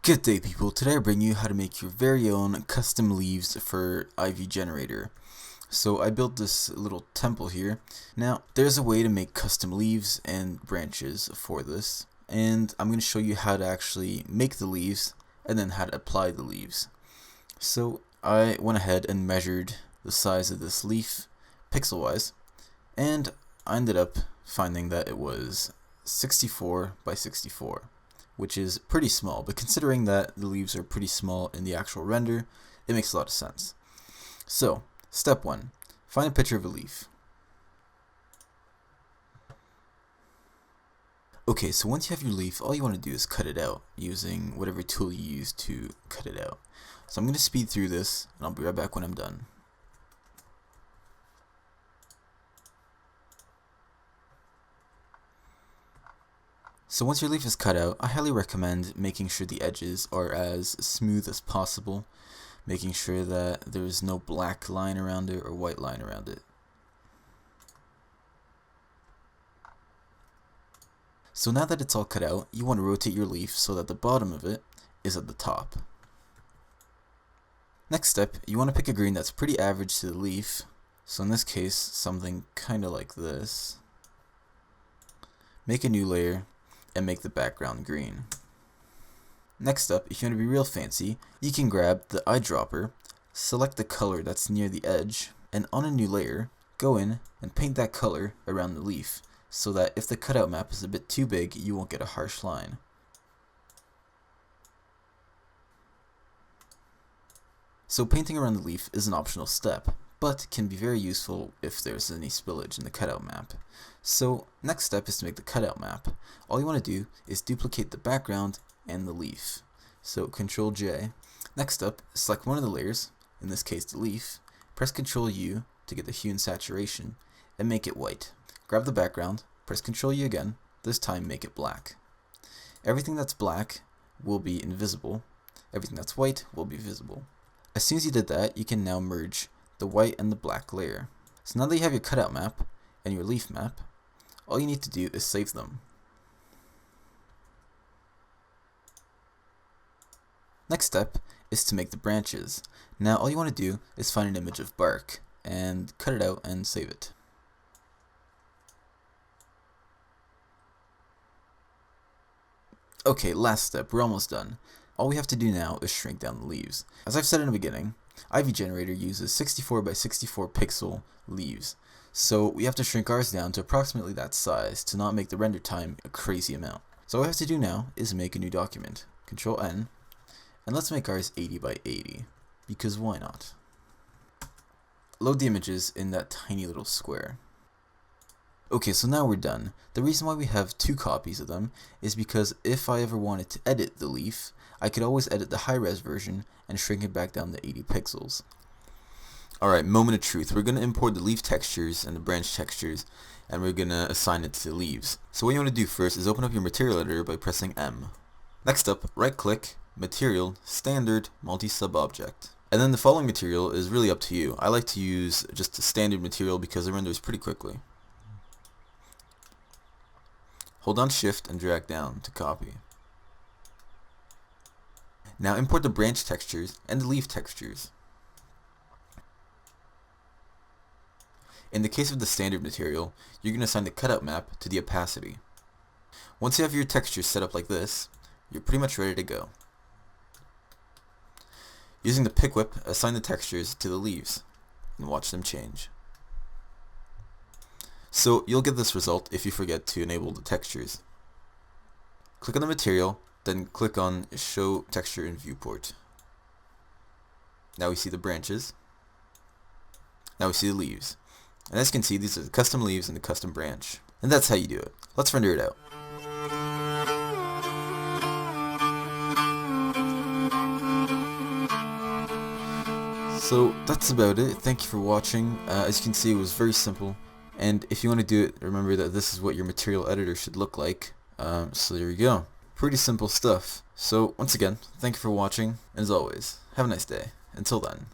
Good day people, today I bring you how to make your very own custom leaves for Ivy generator. So I built this little temple here. Now there's a way to make custom leaves and branches for this, and I'm going to show you how to actually make the leaves and then how to apply the leaves. So I went ahead and measured the size of this leaf pixel wise, and I ended up finding that it was 64 by 64. Which is pretty small, but considering that the leaves are pretty small in the actual render, it makes a lot of sense. So, step 1. Find a picture of a leaf. Okay, so once you have your leaf, all you want to do is cut it out using whatever tool you use to cut it out. So I'm going to speed through this, and I'll be right back when I'm done. So once your leaf is cut out, I highly recommend making sure the edges are as smooth as possible, making sure that there's no black line around it or white line around it. So now that it's all cut out, you want to rotate your leaf so that the bottom of it is at the top. Next step, you want to pick a green that's pretty average to the leaf, so in this case something kinda like this. Make a new layer and make the background green. Next up, if you want to be real fancy, you can grab the eyedropper, select the color that's near the edge, and on a new layer, go in and paint that color around the leaf, so that if the cutout map is a bit too big, you won't get a harsh line. So painting around the leaf is an optional step, but can be very useful if there's any spillage in the cutout map. So next step is to make the cutout map. All you want to do is duplicate the background and the leaf. So Ctrl J. Next up, select one of the layers, in this case the leaf, press Ctrl U to get the hue and saturation, and make it white. Grab the background, press Ctrl U again, this time make it black. Everything that's black will be invisible, everything that's white will be visible. As soon as you did that, you can now merge the white and the black layer. So now that you have your cutout map and your leaf map, all you need to do is save them. Next step is to make the branches. Now all you want to do is find an image of bark and cut it out and save it. Okay, last step, we're almost done. All we have to do now is shrink down the leaves. As I've said in the beginning, Ivy generator uses 64 by 64 pixel leaves, so we have to shrink ours down to approximately that size to not make the render time a crazy amount. So all we have to do now is make a new document. Control N, and let's make ours 80 by 80, because why not? Load the images in that tiny little square. Okay, so now we're done. The reason why we have two copies of them is because if I ever wanted to edit the leaf, I could always edit the high-res version and shrink it back down to 80 pixels. Alright, moment of truth. We're going to import the leaf textures and the branch textures, and we're going to assign it to the leaves. So what you want to do first is open up your material editor by pressing M. Next up, right-click, Material, Standard, Multi-Sub-Object. And then the following material is really up to you. I like to use just the standard material because it renders pretty quickly. Hold down Shift and drag down to copy. Now import the branch textures and the leaf textures. In the case of the standard material, you're going to assign the cutout map to the opacity. Once you have your textures set up like this, you're pretty much ready to go. Using the pick whip, assign the textures to the leaves and watch them change. So you'll get this result if you forget to enable the textures. Click on the material, then click on Show Texture in Viewport. Now we see the branches. Now we see the leaves. And as you can see, these are the custom leaves and the custom branch. And that's how you do it. Let's render it out. So that's about it. Thank you for watching. As you can see, it was very simple. And if you want to do it, remember that this is what your material editor should look like. So there you go. Pretty simple stuff. So once again, thank you for watching, and as always, have a nice day. Until then.